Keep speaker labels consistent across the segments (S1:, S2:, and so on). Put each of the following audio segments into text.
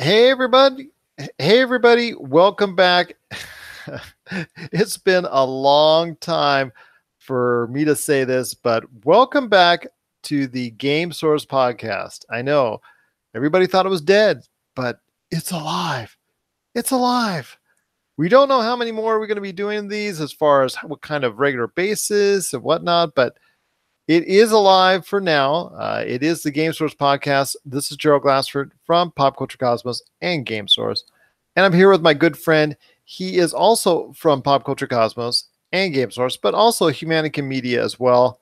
S1: Hey everybody. Hey everybody, welcome back. It's been a long time for me to say this, but welcome back to the Game Source podcast. I know everybody thought it was dead, but it's alive. It's alive. We don't know how many more we're going to be doing these as far as what kind of regular basis and whatnot, but it is alive for now. It is the Game Source podcast. This is Gerald Glassford from Pop Culture Cosmos and Game Source. And I'm here with my good friend. He is also from Pop Culture Cosmos and Game Source, but also Humanica Media as well.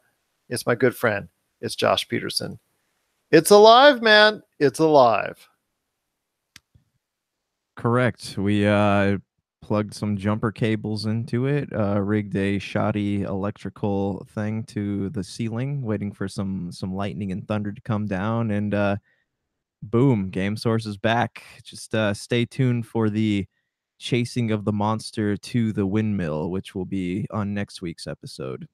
S1: It's my good friend. It's Josh Peterson. It's alive, man. It's alive.
S2: Correct. We plugged some jumper cables into it, rigged a shoddy electrical thing to the ceiling, waiting for some lightning and thunder to come down, and boom, Game Source is back. Just stay tuned for the chasing of the monster to the windmill, which will be on next week's episode.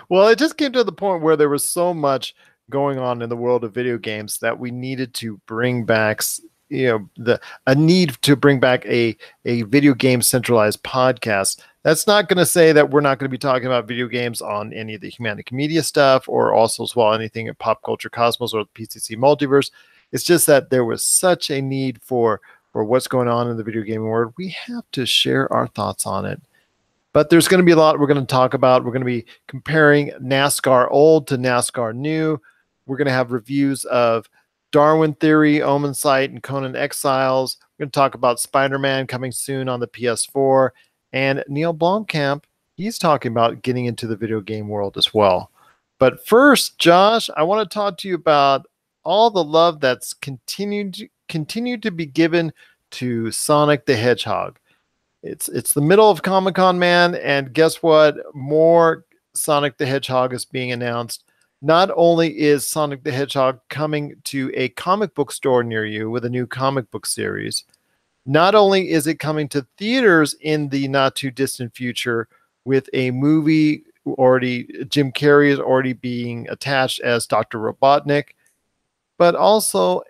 S1: Well, it just came to the point where there was so much going on in the world of video games that we needed to bring back a need to bring back a video game centralized podcast. That's not going to say that we're not going to be talking about video games on any of the Humanica Media stuff, or also as well anything in Pop Culture Cosmos or the PCC Multiverse. It's just that there was such a need for what's going on in the video game world. We have to share our thoughts on it. But there's going to be a lot we're going to talk about. We're going to be comparing NASCAR old to NASCAR new. We're going to have reviews of Darwin Theory, Omen Sight, and Conan Exiles. We're going to talk about Spider-Man coming soon on the PS4. And Neil Blomkamp, he's talking about getting into the video game world as well. But first, Josh, I want to talk to you about all the love that's continued to be given to Sonic the Hedgehog. It's the middle of Comic-Con, man, and guess what? More Sonic the Hedgehog is being announced. Not only is Sonic the Hedgehog coming to a comic book store near you with a new comic book series, not only is it coming to theaters in the not too distant future with a movie already, Jim Carrey is already being attached as Dr. Robotnik, but also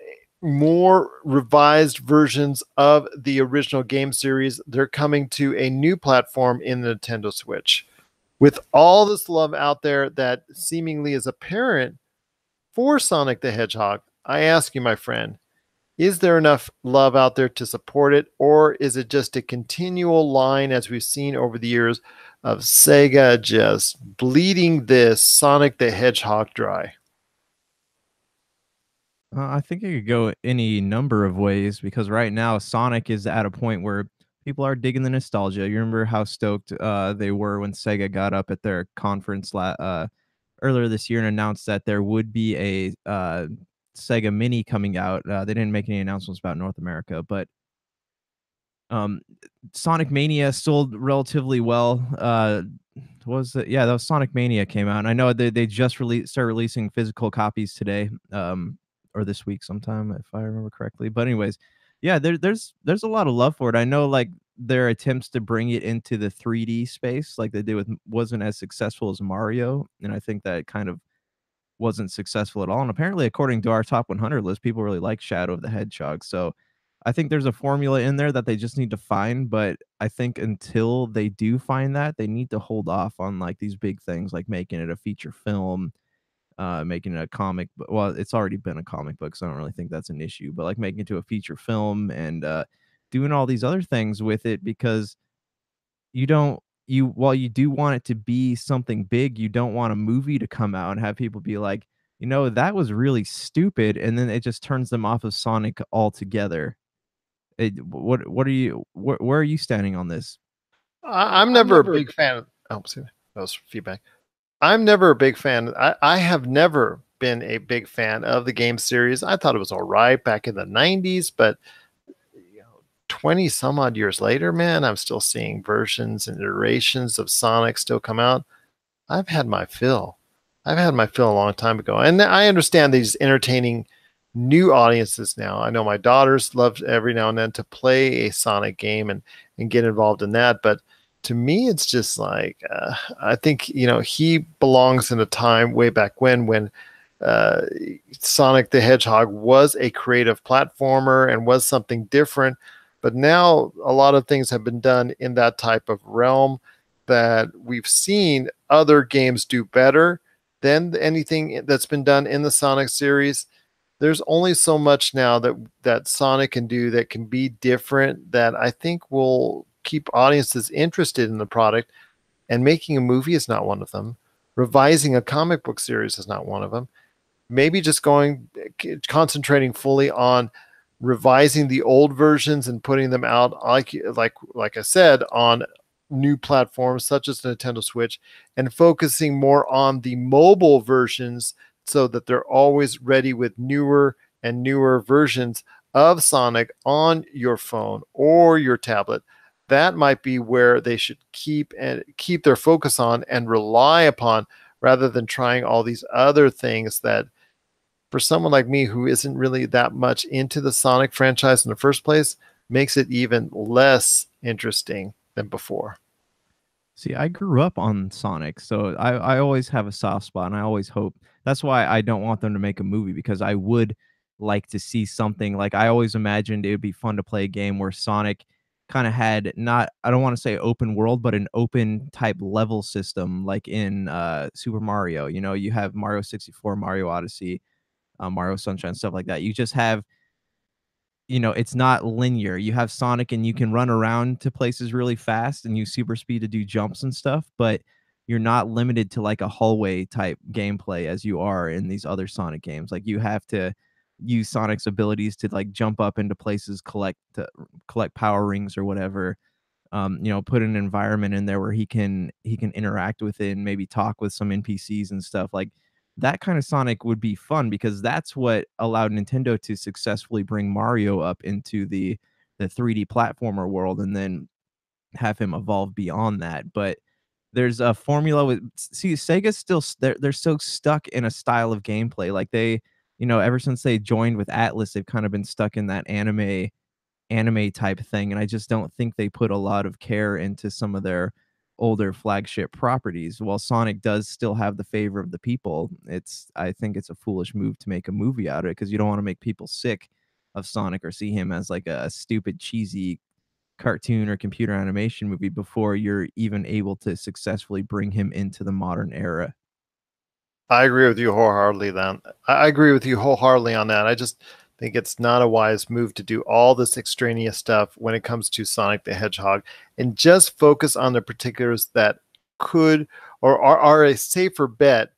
S1: more revised versions of the original game series. They're coming to a new platform in the Nintendo Switch. With all this love out there that seemingly is apparent for Sonic the Hedgehog, I ask you, my friend, is there enough love out there to support it, or is it just a continual line, as we've seen over the years, of Sega just bleeding this Sonic the Hedgehog dry?
S2: I think it could go any number of ways because right now Sonic is at a point where people are digging the nostalgia. You remember how stoked they were when Sega got up at their conference earlier this year and announced that there would be a Sega Mini coming out. They didn't make any announcements about North America, but Sonic Mania sold relatively well. That was Sonic Mania came out, and I know they just started releasing physical copies today. Or this week sometime, if I remember correctly. But anyways, yeah, there's a lot of love for it. I know like their attempts to bring it into the 3D space, like they did with, wasn't as successful as Mario, and I think that kind of wasn't successful at all. And apparently, according to our top 100 list, people really like Shadow of the Hedgehog. So I think there's a formula in there that they just need to find. But I think until they do find that, they need to hold off on like these big things, like making it a feature film, making it a comic. Well, it's already been a comic book, so I don't really think that's an issue. But like making it to a feature film and doing all these other things with it, because while you do want it to be something big, you don't want a movie to come out and have people be like, that was really stupid, and then it just turns them off of Sonic altogether. Where are you standing on this?
S1: I'm never a big fan of. Oh, see, that was feedback. I'm never a big fan. I have never been a big fan of the game series. I thought it was all right back in the 90s, but 20 some odd years later, man, I'm still seeing versions and iterations of Sonic still come out. I've had my fill. I've had my fill a long time ago. And I understand these entertaining new audiences now. I know my daughters love every now and then to play a Sonic game and get involved in that. But to me, it's just like, I think, he belongs in a time way back when uh, Sonic the Hedgehog was a creative platformer and was something different. But now a lot of things have been done in that type of realm that we've seen other games do better than anything that's been done in the Sonic series. There's only so much now that Sonic can do that can be different that I think will keep audiences interested in the product. And making a movie is not one of them. Revising a comic book series is not one of them. Maybe just concentrating fully on revising the old versions and putting them out like I said on new platforms such as Nintendo Switch, and focusing more on the mobile versions so that they're always ready with newer and newer versions of Sonic on your phone or your tablet. That might be where they should keep their focus on and rely upon, rather than trying all these other things that, for someone like me who isn't really that much into the Sonic franchise in the first place, makes it even less interesting than before.
S2: See, I grew up on Sonic, so I always have a soft spot, and I always hope that's why I don't want them to make a movie, because I would like to see something like I always imagined it would be fun to play a game where Sonic kind of had not, I don't want to say open world, but an open type level system like in Super Mario. You know, you have Mario 64, Mario Odyssey, Mario Sunshine, stuff like that. You just have, you know, it's not linear. You have Sonic and you can run around to places really fast and use super speed to do jumps and stuff, but you're not limited to like a hallway type gameplay as you are in these other Sonic games. Like you have to use Sonic's abilities to like jump up into places, collect power rings or whatever. You know, put an environment in there where he can interact with it and maybe talk with some NPCs and stuff. Like that kind of Sonic would be fun, because that's what allowed Nintendo to successfully bring Mario up into the 3D platformer world and then have him evolve beyond that. But there's a formula with, see, Sega's still they're so stuck in a style of gameplay. Like they, you know, ever since they joined with Atlas, they've kind of been stuck in that anime type thing, and I just don't think they put a lot of care into some of their older flagship properties. While Sonic does still have the favor of the people, I think it's a foolish move to make a movie out of it, because you don't want to make people sick of Sonic or see him as like a stupid cheesy cartoon or computer animation movie before you're even able to successfully bring him into the modern era.
S1: I agree with you wholeheartedly. Then I agree with you wholeheartedly on that. I just think it's not a wise move to do all this extraneous stuff when it comes to Sonic the Hedgehog, and just focus on the particulars that could or are a safer bet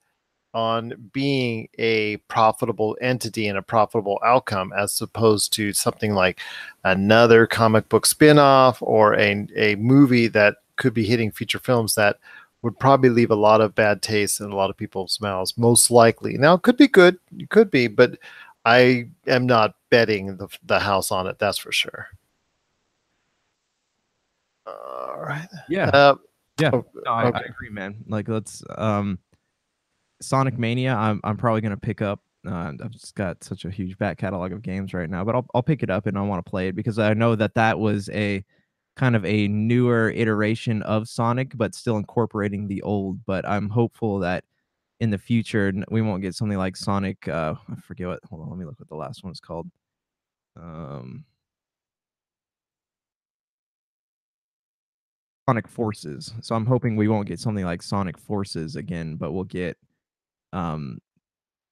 S1: on being a profitable entity and a profitable outcome, as opposed to something like another comic book spin-off or a movie that could be hitting feature films that would probably leave a lot of bad taste in a lot of people's mouths, most likely. Now, it could be good, it could be, but I am not betting the house on it, that's for sure. All right.
S2: Yeah. Yeah.
S1: Oh,
S2: No, I
S1: okay.
S2: agree, man. Like let's Sonic Mania, I'm probably gonna pick up. I've just got such a huge back catalog of games right now, but I'll pick it up and I want to play it because I know that that was a kind of a newer iteration of Sonic, but still incorporating the old. But I'm hopeful that in the future we won't get something like Sonic. I forget what. Hold on, let me look what the last one is called. Um, Sonic Forces. So I'm hoping we won't get something like Sonic Forces again, but we'll get um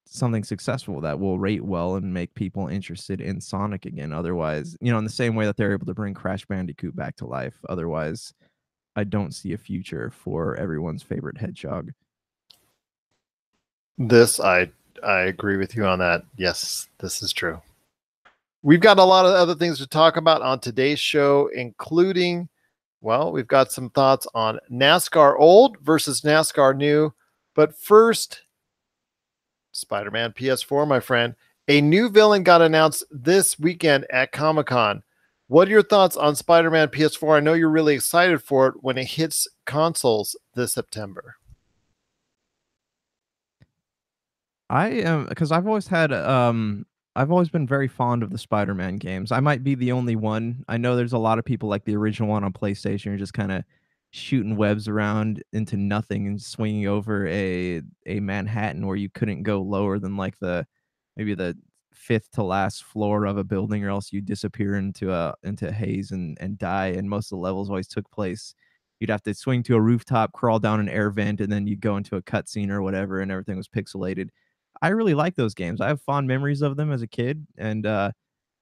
S2: something successful that will rate well and make people interested in Sonic again. Otherwise, you know, in the same way that they're able to bring Crash Bandicoot back to life. Otherwise, I don't see a future for everyone's favorite hedgehog.
S1: This I agree with you on that. Yes, this is true. We've got a lot of other things to talk about on today's show, including, well, we've got some thoughts on NASCAR old versus NASCAR new. But first, Spider-Man PS4, my friend. A new villain got announced this weekend at Comic-Con. What are your thoughts on Spider-Man PS4? I know you're really excited for it when it hits consoles this September.
S2: I am, because I've always been very fond of the Spider-Man games. I might be the only one. I know there's a lot of people like the original one on PlayStation are just kind of shooting webs around into nothing and swinging over a Manhattan where you couldn't go lower than like the maybe the fifth to last floor of a building, or else you disappear into haze and die. And most of the levels always took place. You'd have to swing to a rooftop, crawl down an air vent, and then you'd go into a cutscene or whatever, and everything was pixelated. I really like those games. I have fond memories of them as a kid, and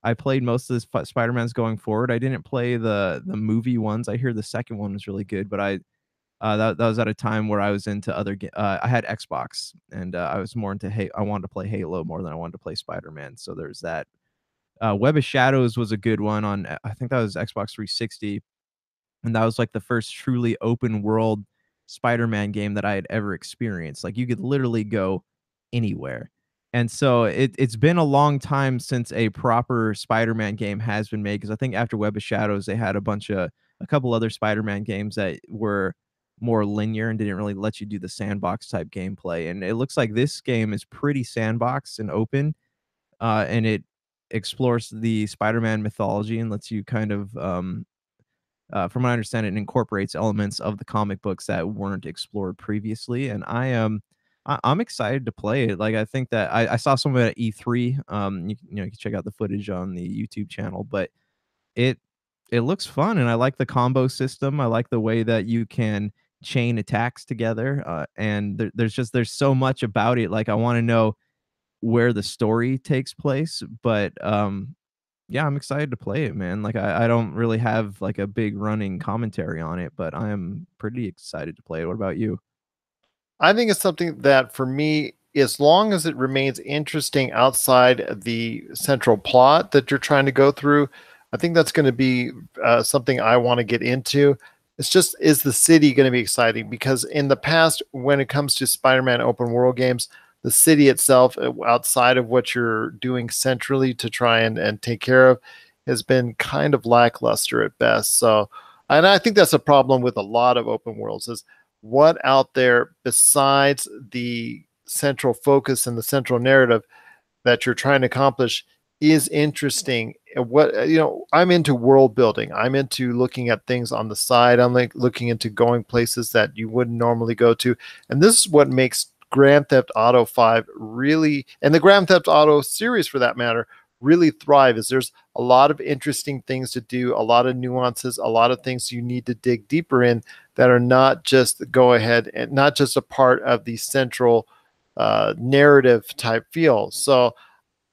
S2: I played most of the Spider-Mans going forward. I didn't play the movie ones. I hear the second one was really good, but that was at a time where I was into I had Xbox, and I was more into I wanted to play Halo more than I wanted to play Spider-Man. So there's that. Web of Shadows was a good one on I think that was Xbox 360, and that was like the first truly open world Spider-Man game that I had ever experienced. Like you could literally go anywhere. And so it's been a long time since a proper Spider-Man game has been made, because I think after Web of Shadows they had a couple other Spider-Man games that were more linear and didn't really let you do the sandbox type gameplay. And it looks like this game is pretty sandbox and open, and it explores the Spider-Man mythology and lets you kind of from what I understand, it incorporates elements of the comic books that weren't explored previously, and I'm excited to play it. Like I think that I saw some of it at E3. You can check out the footage on the YouTube channel, but it it looks fun, and I like the combo system. I like the way that you can chain attacks together, and there's so much about it. Like I want to know where the story takes place, but yeah, I'm excited to play it, man. Like I don't really have like a big running commentary on it, but I am pretty excited to play it. What about you?
S1: I think it's something that for me, as long as it remains interesting outside the central plot that you're trying to go through, I think that's going to be something I want to get into. It's just, is the city going to be exciting? Because in the past, when it comes to Spider-Man open world games, the city itself, outside of what you're doing centrally to try and take care of, has been kind of lackluster at best. So, and I think that's a problem with a lot of open worlds is what out there besides the central focus and the central narrative that you're trying to accomplish is interesting. What, I'm into world building. I'm into looking at things on the side. I'm like looking into going places that you wouldn't normally go to. And this is what makes Grand Theft Auto 5 really, and the Grand Theft Auto series for that matter, really thrive. Is there's a lot of interesting things to do, a lot of nuances, a lot of things you need to dig deeper in that are not just go ahead and not just a part of the central narrative type feel. So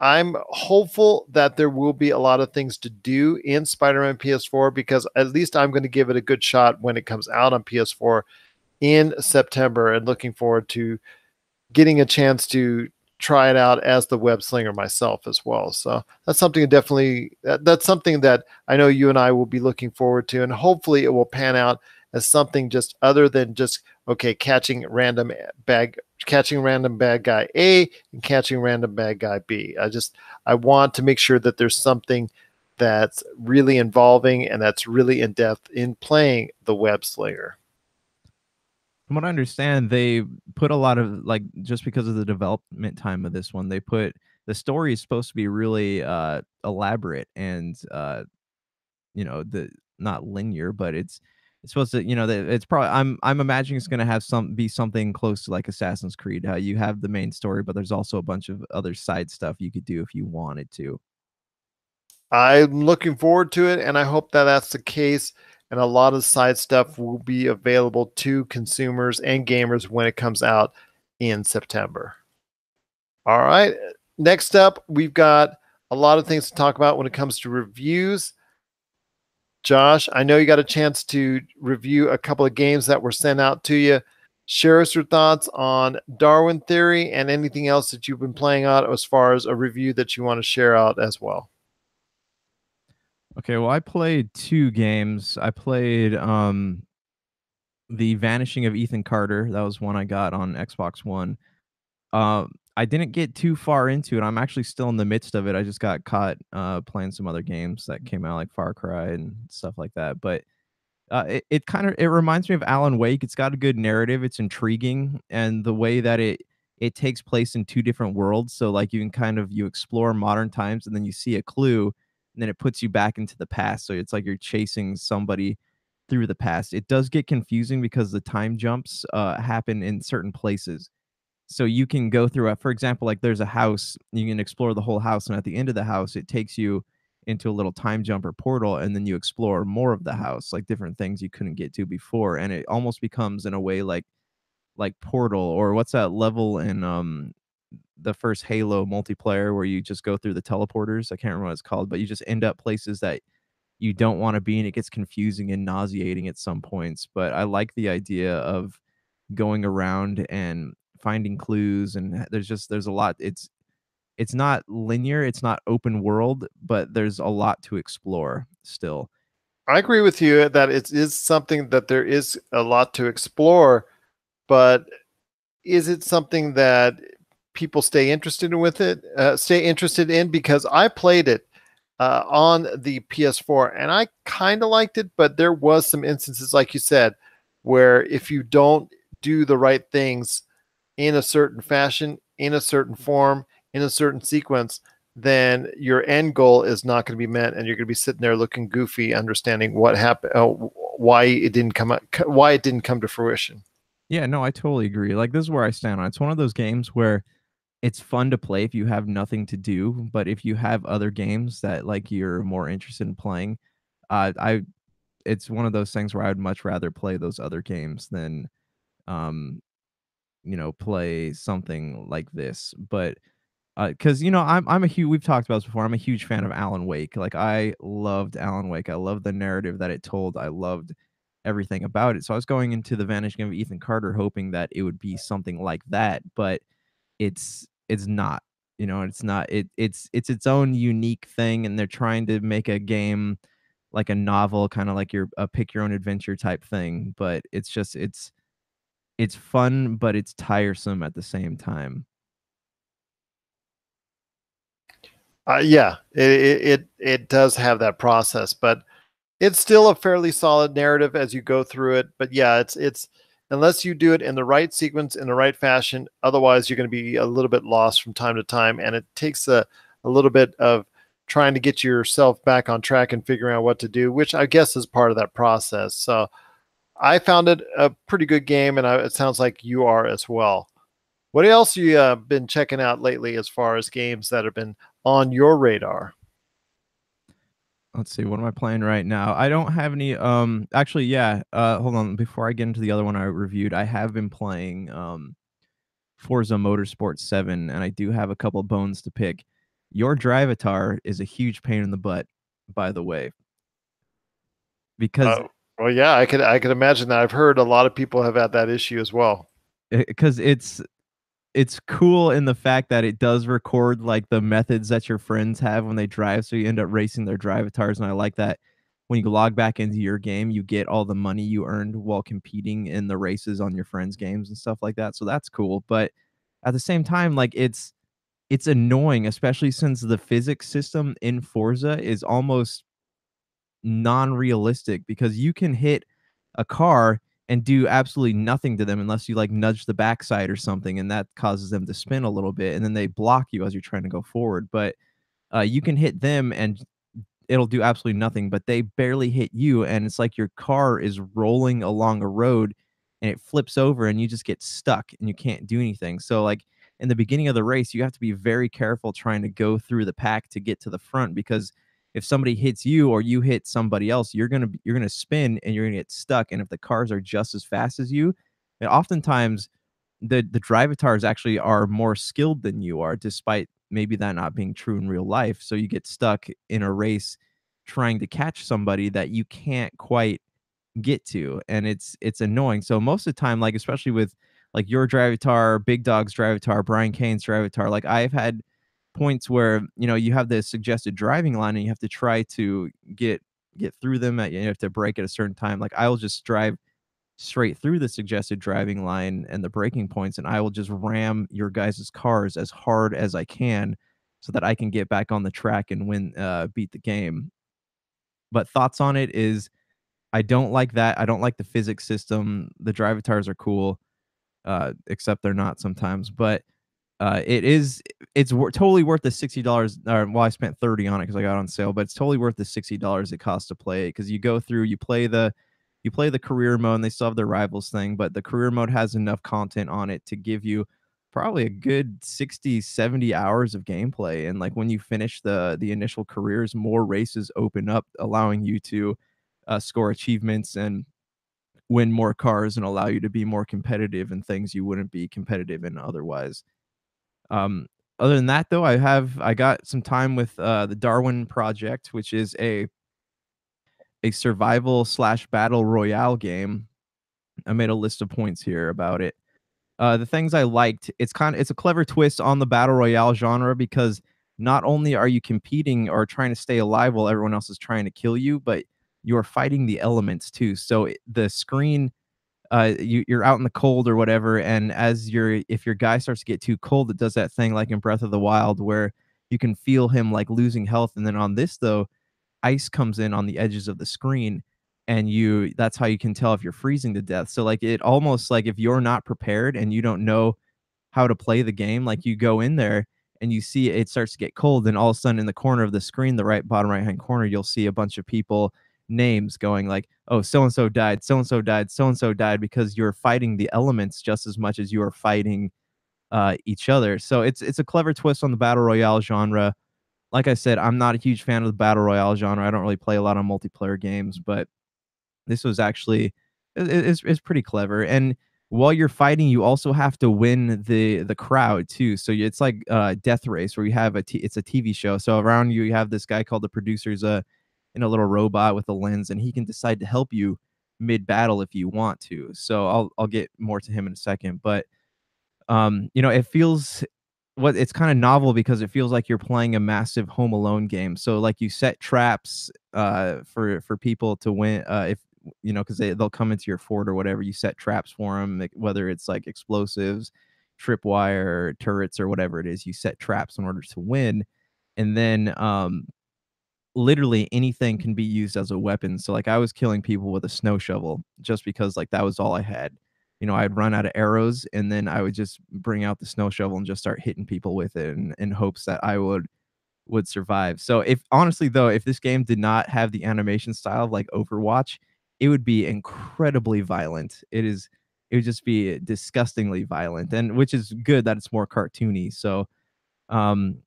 S1: I'm hopeful that there will be a lot of things to do in Spider-Man PS4, because at least I'm going to give it a good shot when it comes out on PS4 in September, and looking forward to getting a chance to try it out as the web slinger myself as well. So that's something that's something that I know you and I will be looking forward to, and hopefully it will pan out as something just other than just okay, catching random bad guy A and catching random bad guy B. I want to make sure that there's something that's really involving and that's really in depth in playing the web slinger.
S2: From what I understand, they put a lot of like, just because of the development time of this one, they put the story is supposed to be really elaborate and the not linear, but it's supposed to, it's probably I'm imagining it's going to have be something close to like Assassin's Creed, how you have the main story, but there's also a bunch of other side stuff you could do if you wanted to.
S1: I'm looking forward to it, and I hope that that's the case. And a lot of side stuff will be available to consumers and gamers when it comes out in September. All right. Next up, we've got a lot of things to talk about when it comes to reviews. Josh, I know you got a chance to review a couple of games that were sent out to you. Share us your thoughts on Darwin Theory and anything else that you've been playing out as far as a review that you want to share out as well.
S2: Okay, well, I played 2 games. I played The Vanishing of Ethan Carter. That was one I got on Xbox One. I didn't get too far into it. I'm actually still in the midst of it. I just got caught playing some other games that came out, like Far Cry and stuff like that. But it kind of it reminds me of Alan Wake. It's got a good narrative. It's intriguing, and the way that it takes place in 2 different worlds. So like you can you explore modern times, and then you see a clue, and then it puts you back into the past. So it's like you're chasing somebody through the past. It does get confusing because the time jumps happen in certain places. So you can go through for example, like there's a house, you can explore the whole house, and at the end of the house, it takes you into a little time jumper portal, and then you explore more of the house, like different things you couldn't get to before, and it almost becomes in a way like Portal, or what's that level in the first Halo multiplayer where you just go through the teleporters? I can't remember what it's called, but you just end up places that you don't want to be, and it gets confusing and nauseating at some points. But I like the idea of going around and finding clues, and there's a lot. It's not linear, it's not open world, but there's a lot to explore still.
S1: I agree with you that it is something that there is a lot to explore, but is it something that people stay interested in with it? Stay interested in, because I played it on the PS4 and I kind of liked it, but there was some instances, like you said, where if you don't do the right things in a certain fashion, in a certain form, in a certain sequence, then your end goal is not going to be met, and you're going to be sitting there looking goofy, understanding what happened, why it didn't come to fruition.
S2: Yeah, no, I totally agree. Like, this is where I stand on it. It's one of those games where it's fun to play if you have nothing to do, but if you have other games that like you're more interested in playing, I it's one of those things where I'd much rather play those other games than um play something like this. But because I'm a huge we've talked about this before. I'm a huge fan of Alan Wake. Like, I loved Alan Wake. I loved the narrative that it told. I loved everything about it. So I was going into the Vanishing of Ethan Carter hoping that it would be something like that, but it's not. It's not. It's its own unique thing, and they're trying to make a game like a novel, kind of like your a pick your own adventure type thing. But it's fun, but it's tiresome at the same time.
S1: Yeah, it does have that process, but it's still a fairly solid narrative as you go through it. But yeah, it's unless you do it in the right sequence, in the right fashion, otherwise you're going to be a little bit lost from time to time, and it takes a little bit of trying to get yourself back on track and figuring out what to do, which I guess is part of that process. So I found it a pretty good game, and it sounds like you are as well. What else you been checking out lately as far as games that have been on your radar?
S2: Let's see, what am I playing right now? I don't have any actually, yeah, hold on, before I get into the other one I reviewed, I have been playing Forza Motorsport 7, and I do have a couple bones to pick. Your Drivatar is a huge pain in the butt, by the way, because
S1: Well, yeah, I could imagine that. I've heard a lot of people have had that issue as well.
S2: because it's cool in the fact that it does record like the methods that your friends have when they drive, so you end up racing their Drivatars, and I like that when you log back into your game, you get all the money you earned while competing in the races on your friends' games and stuff like that. So that's cool. But at the same time, like it's annoying, especially since the physics system in Forza is almost non-realistic because you can hit a car and do absolutely nothing to them unless you like nudge the backside or something, and that causes them to spin a little bit, and then they block you as you're trying to go forward. But you can hit them and it'll do absolutely nothing, but they barely hit you, and it's like your car is rolling along a road and it flips over and you just get stuck and you can't do anything. So like in the beginning of the race, you have to be very careful trying to go through the pack to get to the front, because if somebody hits you or you hit somebody else, you're gonna spin and you're gonna get stuck. And if the cars are just as fast as you, and oftentimes the drivatars actually are more skilled than you are, despite maybe that not being true in real life. So you get stuck in a race trying to catch somebody that you can't quite get to, and it's annoying. So most of the time, like especially with like your Drivatar, Big Dog's Drivatar, Brian Kane's Drivatar, like I've had points where you have the suggested driving line and you have to try to get through them at, you have to brake at a certain time. Like I'll just drive straight through the suggested driving line and the braking points, and I will just ram your guys' cars as hard as I can so that I can get back on the track and beat the game. But thoughts on it is I don't like that. I don't like the physics system. The Drivatars are cool, except they're not sometimes. But totally worth the $60. Well, I spent 30 on it because I got on sale, but it's totally worth the $60 it costs to play it, because you go through, you You play the career mode and they still have their rivals thing, but the career mode has enough content on it to give you probably a good 60, 70 hours of gameplay. And like when you finish the initial careers, more races open up, allowing you to score achievements and win more cars and allow you to be more competitive in things you wouldn't be competitive in otherwise. Um, Other than that, though, I got some time with the Darwin Project, which is a survival slash battle royale game. I made a list of points here about it. The things I liked, it's a clever twist on the battle royale genre because not only are you competing or trying to stay alive while everyone else is trying to kill you, but you're fighting the elements too. So the screen, you're out in the cold or whatever, and if your guy starts to get too cold, it does that thing like in Breath of the Wild where you can feel him like losing health. And then on this though, ice comes in on the edges of the screen, and that's how you can tell if you're freezing to death. So like it almost like if you're not prepared and you don't know how to play the game, like you go in there and you see it starts to get cold, and all of a sudden in the corner of the screen, the right bottom right hand corner, you'll see a bunch of people names going like, oh, so and so died, so and so died, so and so died, because you're fighting the elements just as much as you are fighting each other. So it's a clever twist on the battle royale genre. Like I said, I'm not a huge fan of the battle royale genre. I don't really play a lot of multiplayer games, but this was actually is pretty clever. And while you're fighting, you also have to win the crowd too. So it's like Death Race, where you have it's a TV show. So around you, you have this guy called the producer's in a little robot with a lens, and he can decide to help you mid battle if you want to. So I'll get more to him in a second, but it feels it's kind of novel because it feels like you're playing a massive Home Alone game. So like you set traps for people to win if because they'll come into your fort or whatever. You set traps for them, like, whether it's like explosives, tripwire, turrets, or whatever it is. You set traps in order to win, and then literally anything can be used as a weapon. So like I was killing people with a snow shovel just because like that was all I had. I'd run out of arrows, and then I would just bring out the snow shovel and just start hitting people with it in hopes that I would survive. So if honestly though, if this game did not have the animation style of like Overwatch, it would be incredibly violent. It would just be disgustingly violent, and which is good that it's more cartoony. So um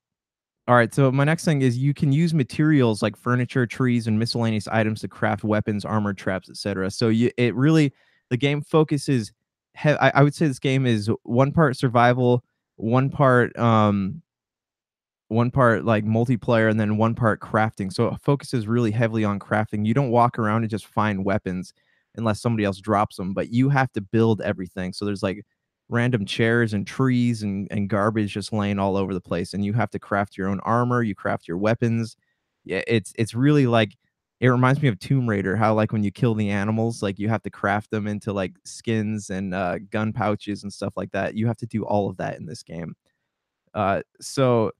S2: all right, so my next thing is you can use materials like furniture, trees, and miscellaneous items to craft weapons, armor, traps, etc. So the game focuses. I would say this game is one part survival, one part one part like multiplayer, and then one part crafting. So it focuses really heavily on crafting. You don't walk around and just find weapons unless somebody else drops them, but you have to build everything. So there's like random chairs and trees and garbage just laying all over the place, and you have to craft your own armor, you craft your weapons. Yeah, it's really like it reminds me of Tomb Raider, how like when you kill the animals, like you have to craft them into like skins and gun pouches and stuff like that. You have to do all of that in this game. So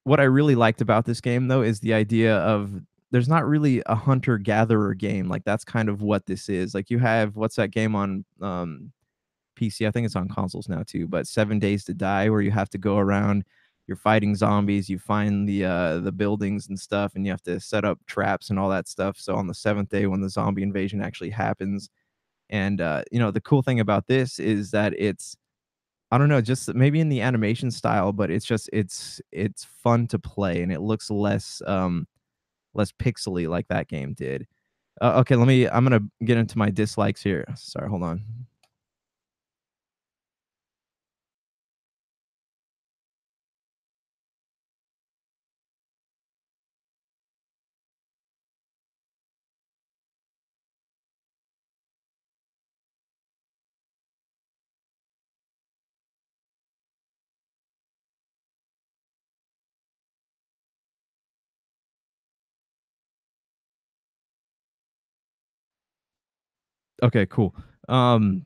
S2: what I really liked about this game though is the idea of there's not really a hunter gatherer game. Like that's kind of what this is. Like you have what's that game on PC? I think it's on consoles now too, but 7 Days to Die, where you have to go around, you're fighting zombies, you find the buildings and stuff, and you have to set up traps and all that stuff. So on the 7th day when the zombie invasion actually happens, and the cool thing about this is that it's I don't know, just maybe in the animation style, but it's fun to play, and it looks less pixely like that game did. Okay, I'm gonna get into my dislikes here. Sorry, hold on. Okay, cool. Um,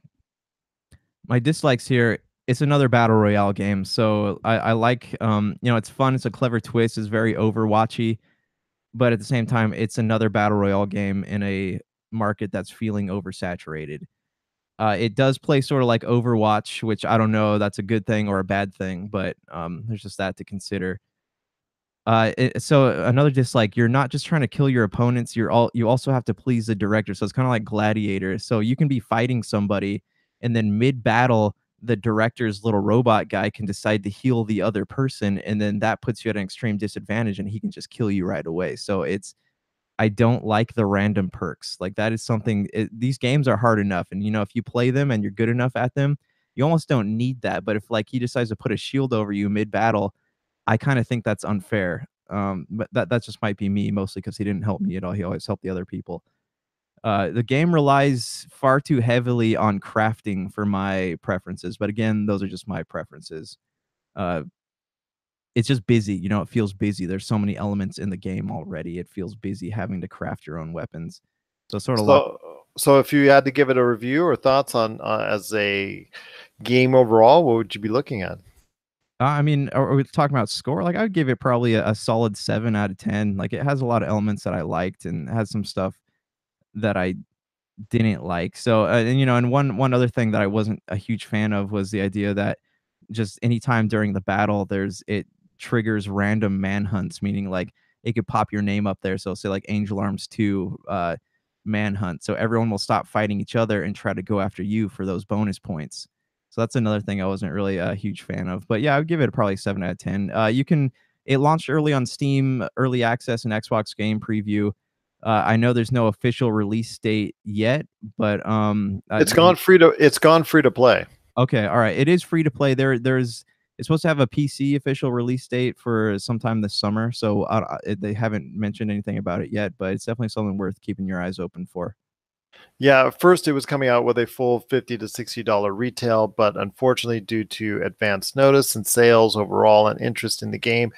S2: my dislikes here. It's another battle royale game, so I like it's fun. It's a clever twist. It's very Overwatchy, but at the same time, it's another battle royale game in a market that's feeling oversaturated. It does play sort of like Overwatch, which I don't know that's a good thing or a bad thing, but there's just that to consider. So another dislike, you're not just trying to kill your opponents, you also have to please the director. So it's kind of like Gladiator. So you can be fighting somebody, and then mid battle, the director's little robot guy can decide to heal the other person, and then that puts you at an extreme disadvantage, and he can just kill you right away. So I don't like the random perks. Like that is something these games are hard enough, and if you play them and you're good enough at them, you almost don't need that. But if like he decides to put a shield over you mid battle, I kind of think that's unfair. But that just might be me, mostly because he didn't help me at all. He always helped the other people. The game relies far too heavily on crafting for my preferences, but again, those are just my preferences. Uh, it's just busy, it feels busy. There's so many elements in the game already. It feels busy having to craft your own weapons. So sort of
S1: So, so if you had to give it a review or thoughts on as a game overall, what would you be looking at?
S2: I mean, are we talking about score? Like, I would give it probably a solid 7 out of 10. Like, it has a lot of elements that I liked and has some stuff that I didn't like. So, and one other thing that I wasn't a huge fan of was the idea that just anytime during the battle, it triggers random manhunts, meaning like it could pop your name up there. So, say like Angel Arms 2 manhunt. So everyone will stop fighting each other and try to go after you for those bonus points. So that's another thing I wasn't really a huge fan of. But yeah, I would give it probably 7 out of 10. It launched early on Steam, early access and Xbox Game Preview. I know there's no official release date yet, but
S1: It's gone free to play.
S2: okay, all right. It is free to play. It's supposed to have a PC official release date for sometime this summer. So they haven't mentioned anything about it yet, but it's definitely something worth keeping your eyes open for.
S1: Yeah, at first it was coming out with a full $50 to $60 retail, but unfortunately, due to advance notice and sales overall and interest in the game,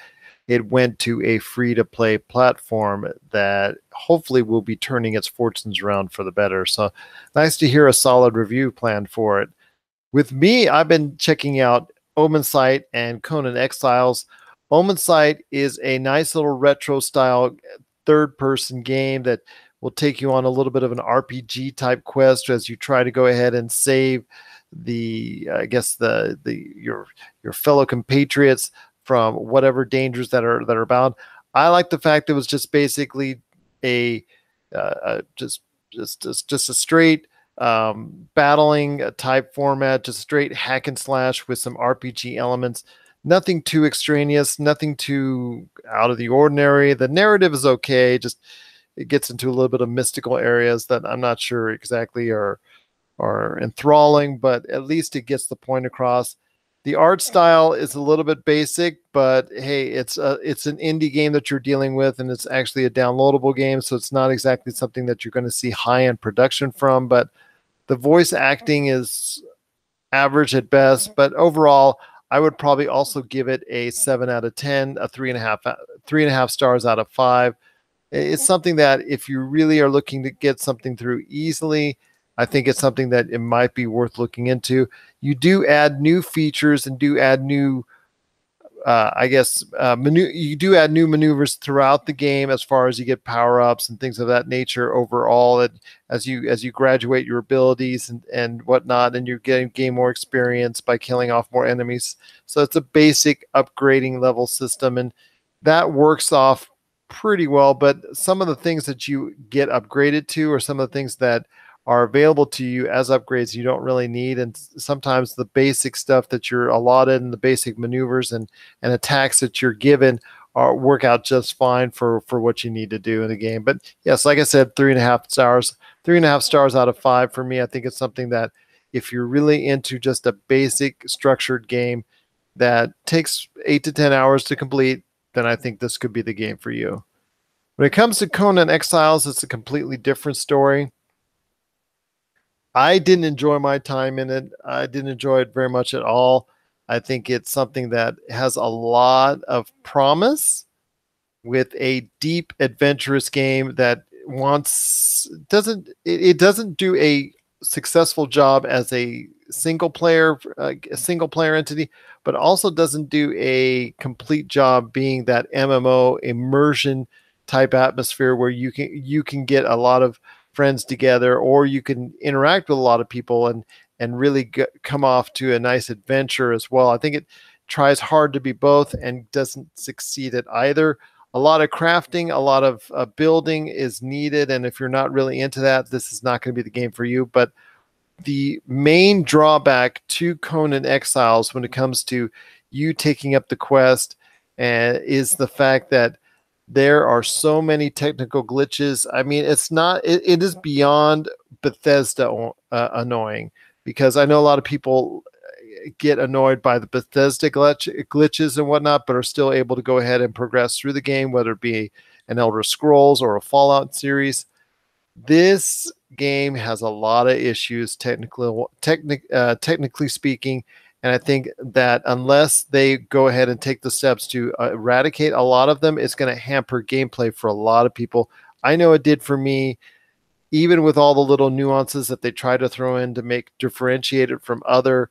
S1: it went to a free to play platform that hopefully will be turning its fortunes around for the better. So nice to hear a solid review planned for it. With me, I've been checking out Omen Sight and Conan Exiles. Omen Sight is a nice little retro style third person game that will take you on a little bit of an RPG type quest as you try to go ahead and save your fellow compatriots from whatever dangers that are bound. I like the fact it was just basically a just a straight battling type format, just straight hack and slash with some RPG elements. Nothing too extraneous, nothing too out of the ordinary. The narrative is okay, just it gets into a little bit of mystical areas that I'm not sure exactly are enthralling, but at least it gets the point across. The art style is a little bit basic, but hey, it's an indie game that you're dealing with, and it's actually a downloadable game, so it's not exactly something that you're going to see high-end production from. But the voice acting is average at best, but overall, I would probably also give it a 7 out of 10, a 3.5 stars out of 5. It's something that if you really are looking to get something through easily, I think it's something that it might be worth looking into. You do add new features and do add new, you do add new maneuvers throughout the game as far as you get power ups and things of that nature. Overall, as you graduate your abilities and whatnot, and you're gain more experience by killing off more enemies. So it's a basic upgrading level system, and that works off pretty well. But some of the things that you get upgraded to are some of the things that are available to you as upgrades you don't really need, and sometimes the basic stuff that you're allotted and the basic maneuvers and attacks that you're given work out just fine for what you need to do in the game. But yes, like I said, 3.5 stars out of 5 for me. I think it's something that if you're really into just a basic structured game that takes 8 to 10 hours to complete, then I think this could be the game for you. When it comes to Conan Exiles, it's a completely different story. I didn't enjoy my time in it. I didn't enjoy it very much at all. I think it's something that has a lot of promise with a deep, adventurous game that doesn't do a successful job as a single player entity, but also doesn't do a complete job being that MMO immersion type atmosphere where you can get a lot of friends together, or you can interact with a lot of people and really come off to a nice adventure as well. I think tries hard to be both and doesn't succeed at either. A lot of crafting, a lot of building is needed, and if you're not really into that, this is not going to be the game for you. But the main drawback to Conan Exiles when it comes to you taking up the quest is the fact that there are so many technical glitches. I mean, it is beyond Bethesda annoying, because I know a lot of people get annoyed by the Bethesda glitches and whatnot, but are still able to go ahead and progress through the game, whether it be an Elder Scrolls or a Fallout series. This game has a lot of issues technically speaking, and I think that unless they go ahead and take the steps to eradicate a lot of them, it's going to hamper gameplay for a lot of people. I know it did for me. Even with all the little nuances that they try to throw in to differentiate it from other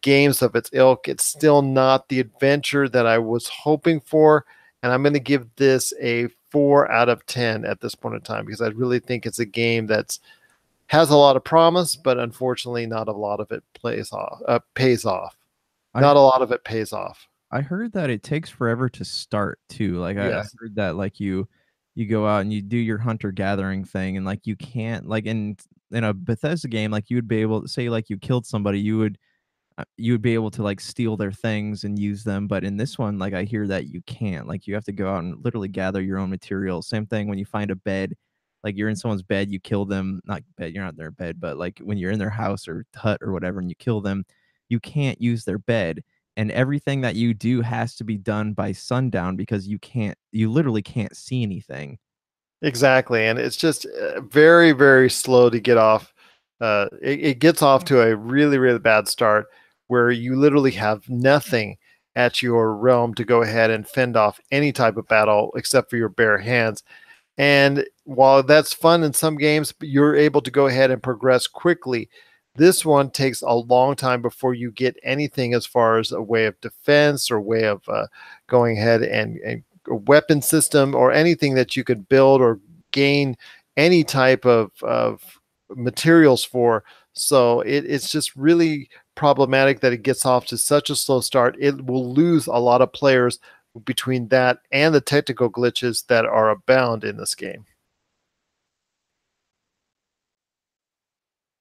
S1: games of its ilk, it's still not the adventure that I was hoping for. And I'm going to give this a 4 out of 10 at this point in time, because I really think it's a game that has a lot of promise, but unfortunately not a lot of it pays off. Not a lot of it pays off.
S2: I heard that it takes forever to start too. Like I heard that like you go out and you do your hunter gathering thing, and like you can't, like in a Bethesda game, like you would be able to say, like you killed somebody, you would be able to like steal their things and use them. But in this one, like I hear that you can't. Like you have to go out and literally gather your own materials. Same thing when you find a bed, like you're in someone's bed, you kill them. Not bed, you're not in their bed, but like when you're in their house or hut or whatever, and you kill them, you can't use their bed. And everything that you do has to be done by sundown, because you literally can't see anything.
S1: Exactly, and it's just very, very slow to get off. It gets off to a really, really bad start, where you literally have nothing at your realm to go ahead and fend off any type of battle except for your bare hands. And while that's fun in some games, you're able to go ahead and progress quickly. This one takes a long time before you get anything as far as a way of defense or way of going ahead and a weapon system or anything that you could build or gain any type of materials for. So it's just really problematic that it gets off to such a slow start. It will lose a lot of players between that and the technical glitches that are abound in this game.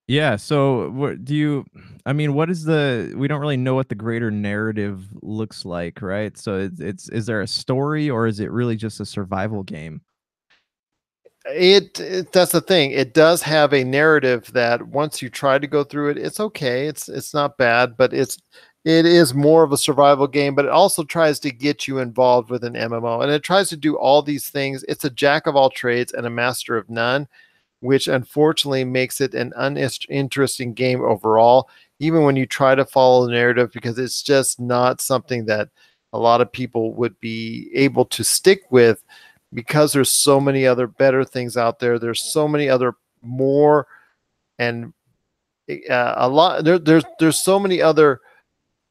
S2: Yeah, so what do you, I mean, what is we don't really know what the greater narrative looks like, right? So it's is there a story, or is it really just a survival game?
S1: That's the thing. It does have a narrative that once you try to go through it, it's okay. It's not bad, but it is more of a survival game, but it also tries to get you involved with an MMO, and it tries to do all these things. It's a jack of all trades and a master of none, which unfortunately makes it an uninteresting game overall, even when you try to follow the narrative, because it's just not something that a lot of people would be able to stick with, because there's so many other better things out there. There's so many other more and a lot there's so many other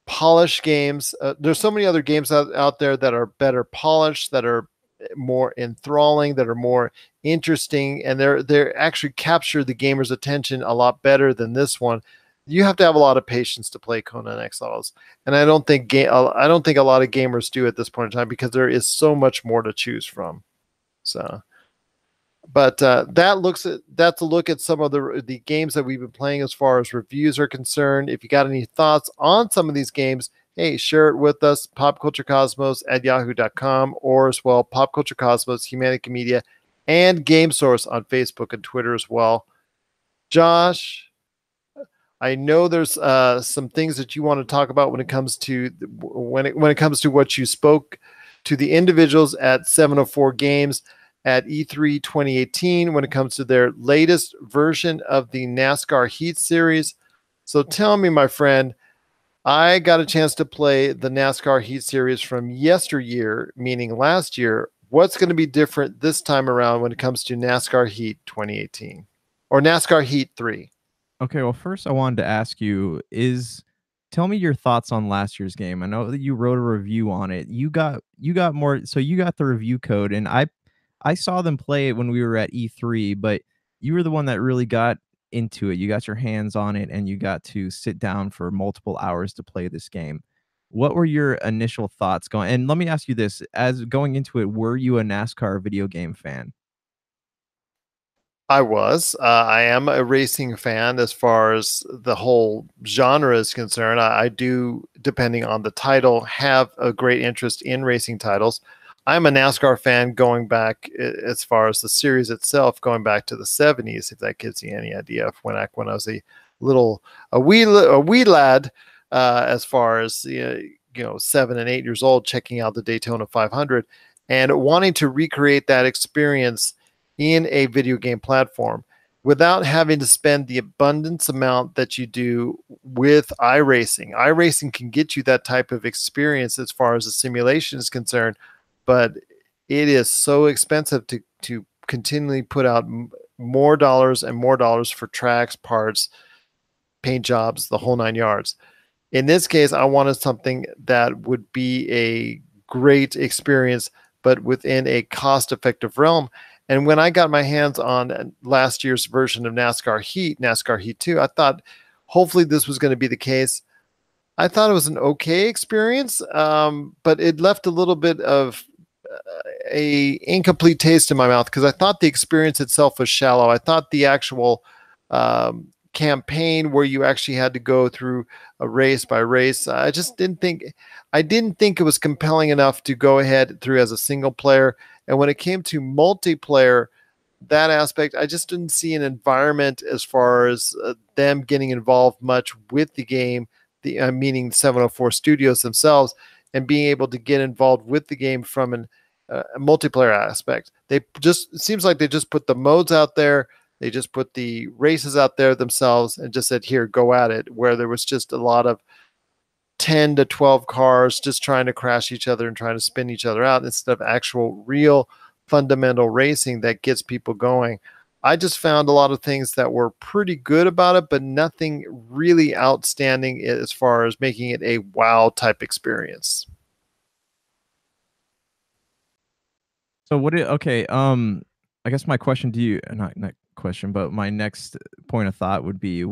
S1: polished games. There's so many other games out there that are better polished, that are more enthralling, that are more interesting, and they're actually capture the gamer's attention a lot better than this one. You have to have a lot of patience to play Conan Exiles, and I don't think a lot of gamers do at this point in time, because there is so much more to choose from. So, but that's a look at some of the games that we've been playing as far as reviews are concerned. If you got any thoughts on some of these games, hey, share it with us, popculturecosmos@yahoo.com, or as well, Pop Culture Cosmos, Humanica Media, and Game Source on Facebook and Twitter as well. Josh, I know there's some things that you want to talk about when it comes to what you spoke to the individuals at 704 Games at E3 2018 when it comes to their latest version of the NASCAR Heat Series. So tell me, my friend, I got a chance to play the NASCAR Heat Series from yesteryear, meaning last year. What's going to be different this time around when it comes to NASCAR Heat 2018 or NASCAR Heat 3?
S2: Okay, well, first I wanted to ask you tell me your thoughts on last year's game. I know that you wrote a review on it. You got more, so you got the review code, and I saw them play it when we were at E3, but you were the one that really got into it. You got your hands on it, and you got to sit down for multiple hours to play this game. What were your initial thoughts going? And let me ask you this: as going into it, were you a NASCAR video game fan?
S1: I was. I am a racing fan as far as the whole genre is concerned. I do, depending on the title, have a great interest in racing titles. I'm a NASCAR fan going back as far as the series itself, going back to the 70s, if that gives you any idea of when I was a wee lad, as far as 7 and 8 years old, checking out the Daytona 500 and wanting to recreate that experience in a video game platform without having to spend the abundance amount that you do with iRacing. iRacing can get you that type of experience as far as the simulation is concerned, but it is so expensive to continually put out more dollars and more dollars for tracks, parts, paint jobs, the whole 9 yards. In this case, I wanted something that would be a great experience, but within a cost-effective realm. And when I got my hands on last year's version of NASCAR Heat 2, I thought hopefully this was going to be the case. I thought it was an okay experience, but it left a little bit of a incomplete taste in my mouth because I thought the experience itself was shallow. I thought the actual campaign where you actually had to go through a race by race, I didn't think it was compelling enough to go ahead through as a single player. And when it came to multiplayer, that aspect, I just didn't see an environment as far as them getting involved much with the game, meaning 704 Studios themselves, and being able to get involved with the game from a multiplayer aspect. It seems like they just put the modes out there. They just put the races out there themselves and just said, here, go at it, where there was just a lot of 10 to 12 cars just trying to crash each other and trying to spin each other out instead of actual real fundamental racing that gets people going. I just found a lot of things that were pretty good about it, but nothing really outstanding as far as making it a wow type experience.
S2: So I guess my question to you, not question, but my next point of thought would be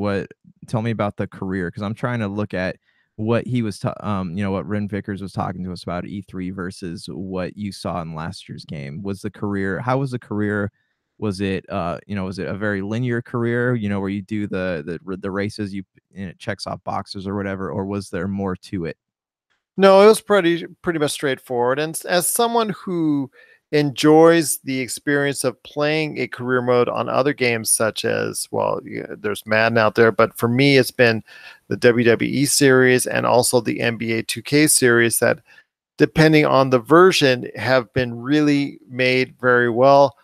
S2: tell me about the career, because I'm trying to look at what he was what Ren Vickers was talking to us about E3 versus what you saw in last year's game. How was the career? Was it was it a very linear career, where you do the races, it checks off boxes or whatever, or was there more to it?
S1: No, it was pretty much straightforward. And as someone who enjoys the experience of playing a career mode on other games, such as, there's Madden out there, but for me, it's been the WWE series and also the NBA 2K series that, depending on the version, have been really made very well.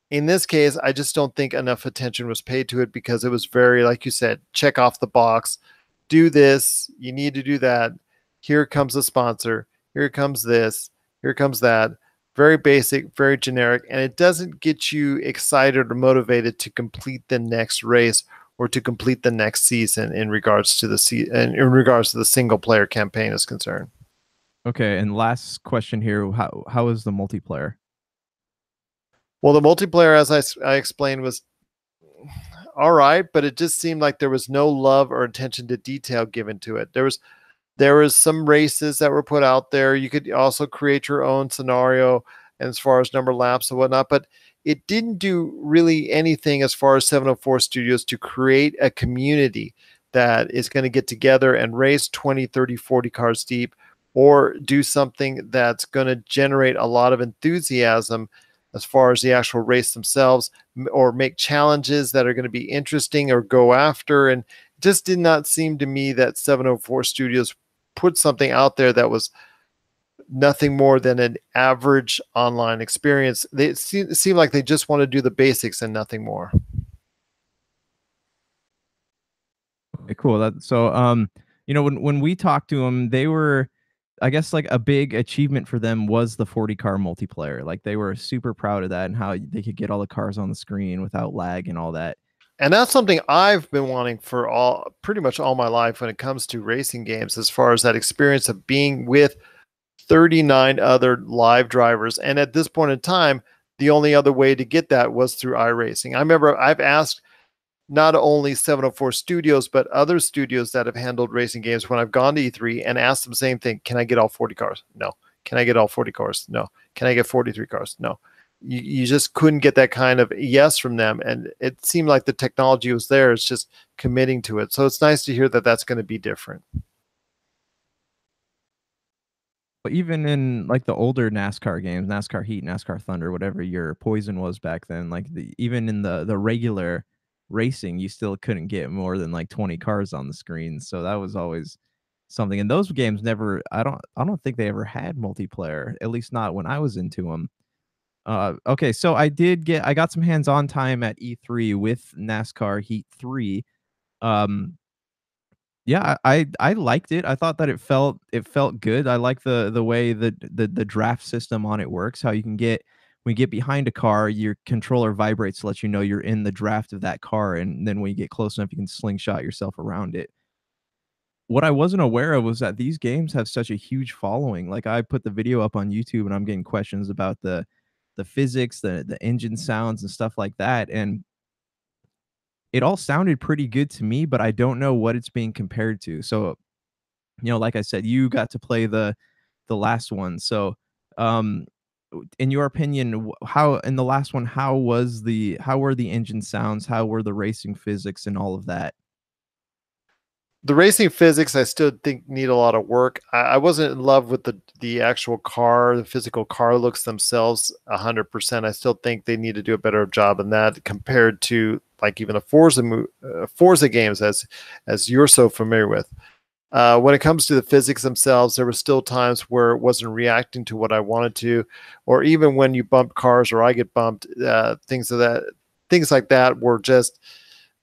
S1: In this case, I just don't think enough attention was paid to it because it was very, like you said, check off the box, do this, you need to do that. Here comes a sponsor. Here comes this. Here comes that. Very basic, very generic, and it doesn't get you excited or motivated to complete the next race or to complete the next season in regards to the single player campaign is concerned.
S2: Okay, and last question here: how is the multiplayer?
S1: Well, the multiplayer, as I explained, was all right, but it just seemed like there was no love or attention to detail given to it. There was some races that were put out there. You could also create your own scenario as far as number of laps and whatnot, but it didn't do really anything as far as 704 Studios to create a community that is going to get together and race 20, 30, 40 cars deep, or do something that's going to generate a lot of enthusiasm as far as the actual race themselves, or make challenges that are going to be interesting or go after. And it just did not seem to me that 704 Studios put something out there that was nothing more than an average online experience. They seem like they just want to do the basics and nothing more.
S2: Okay, cool. When we talked to them, they were, I guess, like a big achievement for them was the 40 car multiplayer. Like they were super proud of that and how they could get all the cars on the screen without lag and all that.
S1: And that's something I've been wanting for pretty much all my life when it comes to racing games, as far as that experience of being with 39 other live drivers. And at this point in time, the only other way to get that was through iRacing. I remember I've asked not only 704 Studios, but other studios that have handled racing games when I've gone to E3 and asked them the same thing. Can I get all 40 cars? No. Can I get all 40 cars? No. Can I get 43 cars? No. You just couldn't get that kind of yes from them. And it seemed like the technology was there. It's just committing to it. So it's nice to hear that that's going to be different.
S2: But even in like the older NASCAR games, NASCAR Heat, NASCAR Thunder, whatever your poison was back then, like even in the regular racing, you still couldn't get more than like 20 cars on the screen. So that was always something. And those games never, I don't think they ever had multiplayer, at least not when I was into them. Okay, so I got some hands-on time at E3 with NASCAR Heat 3. Yeah, I liked it. I thought that it felt good. I like the way that the draft system on it works, how you can get when you get behind a car, your controller vibrates to let you know you're in the draft of that car, and then when you get close enough, you can slingshot yourself around it. What I wasn't aware of was that these games have such a huge following. Like, I put the video up on YouTube, and I'm getting questions about the physics, the engine sounds, and stuff like that, and it all sounded pretty good to me, but I don't know what it's being compared to. So, like I said, you got to play the last one. So, um, in your opinion, how in the last one, how were the engine sounds? How were the racing physics and all of that?
S1: The racing physics, I still think need a lot of work. I wasn't in love with the actual car, the physical car looks themselves 100%. I still think they need to do a better job in that compared to like even a Forza games, as you're so familiar with. When it comes to the physics themselves, there were still times where it wasn't reacting to what I wanted to, or even when you bump cars or I get bumped, things like that were just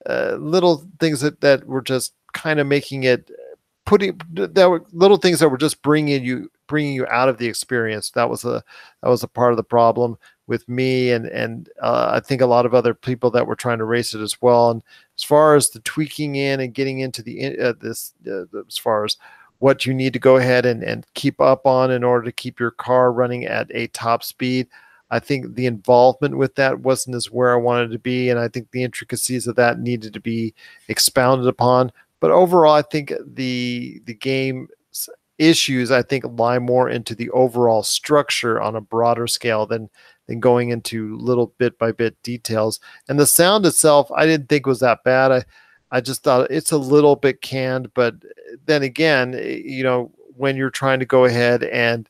S1: little things that were just kind of making it that were little things that were just bringing you out of the experience. That was a part of the problem with me, and I think a lot of other people that were trying to race it as well. And as far as the tweaking in and getting into as far as what you need to go ahead and keep up on in order to keep your car running at a top speed, I think the involvement with that wasn't as where I wanted to be, and I think the intricacies of that needed to be expounded upon. But overall, I think the game issues, I think, lie more into the overall structure on a broader scale than going into little bit by bit details. And the sound itself, I didn't think was that bad. I just thought it's a little bit canned, but then again, when you're trying to go ahead and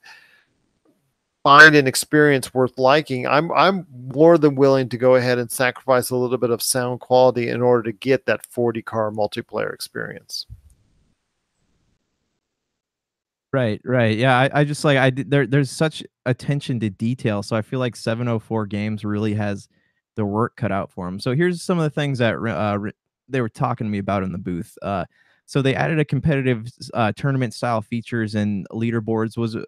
S1: find an experience worth liking, I'm more than willing to go ahead and sacrifice a little bit of sound quality in order to get that 40 car multiplayer experience.
S2: Right, right. Yeah, I just like I did there's such attention to detail, so I feel like 704 Games really has the work cut out for them. So here's some of the things that they were talking to me about in the booth. So they added a competitive tournament style features and leaderboards.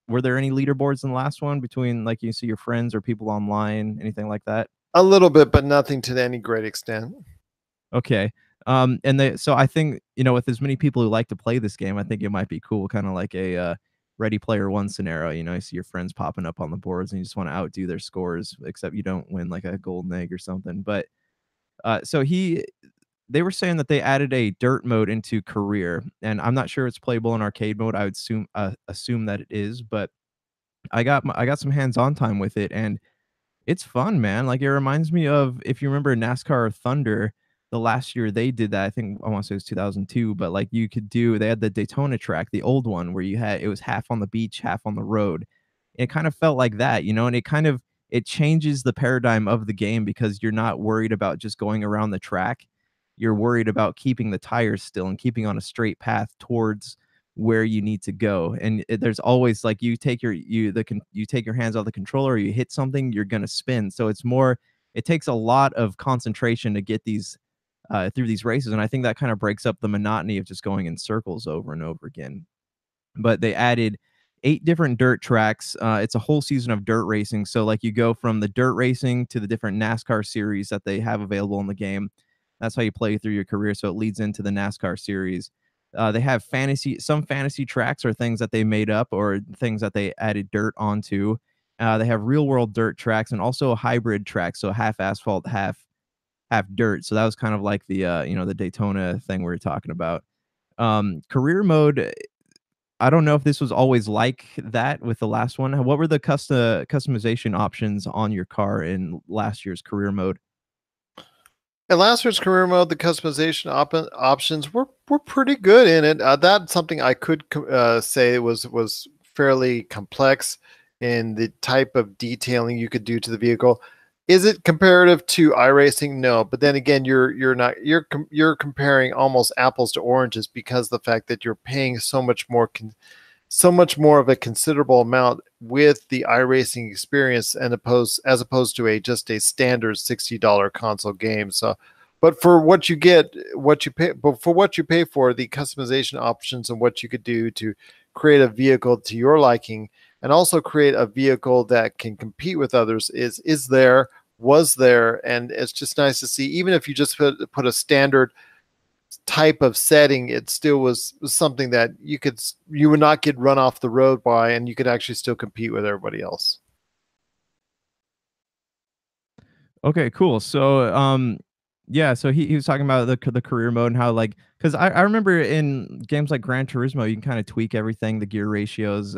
S2: Were there any leaderboards in the last one between like you see your friends or people online, anything like that?
S1: A little bit, but nothing to any great extent.
S2: Okay. So I think, with as many people who like to play this game, I think it might be cool, kind of like a Ready Player One scenario. You see your friends popping up on the boards and you just want to outdo their scores, except you don't win like a golden egg or something. But so they were saying that they added a dirt mode into career, and I'm not sure it's playable in arcade mode. I would assume that it is, but I got some hands-on time with it, and it's fun, man. Like, it reminds me of, if you remember NASCAR Thunder, the last year they did that, I think I want to say it was 2002, but like they had the Daytona track, the old one where it was half on the beach, half on the road. It kind of felt like that, and it changes the paradigm of the game because you're not worried about just going around the track. You're worried about keeping the tires still and keeping on a straight path towards where you need to go. And there's always like you take your hands off the controller, you hit something, you're gonna spin. So it takes a lot of concentration to get these through these races, and I think that kind of breaks up the monotony of just going in circles over and over again. But they added 8 different dirt tracks. It's a whole season of dirt racing. So like you go from the dirt racing to the different NASCAR series that they have available in the game. That's how you play through your career. So it leads into the NASCAR series. They have some fantasy tracks or things that they made up or things that they added dirt onto. They have real world dirt tracks and also a hybrid track. So half asphalt, half have dirt. So that was kind of like the the Daytona thing we were talking about. Career mode, I don't know if this was always like that with the last one. What were the customization options on your car in last year's career mode?
S1: In last year's career mode, the customization options were pretty good in it. That's something I could say was fairly complex in the type of detailing you could do to the vehicle. Is it comparative to iRacing? No, but then again, you're comparing almost apples to oranges, because the fact that you're paying so much more of a considerable amount with the iRacing experience, and as opposed to just a standard $60 console game. So, but for what you get, but for what you pay for, the customization options and what you could do to create a vehicle to your liking, and also create a vehicle that can compete with others, was there, and it's just nice to see. Even if you just put a standard type of setting, it still was something that you would not get run off the road by, and you could actually still compete with everybody else.
S2: Okay, cool. So, yeah, so he was talking about the career mode and how, like, because I remember in games like Gran Turismo, you can kind of tweak everything, the gear ratios,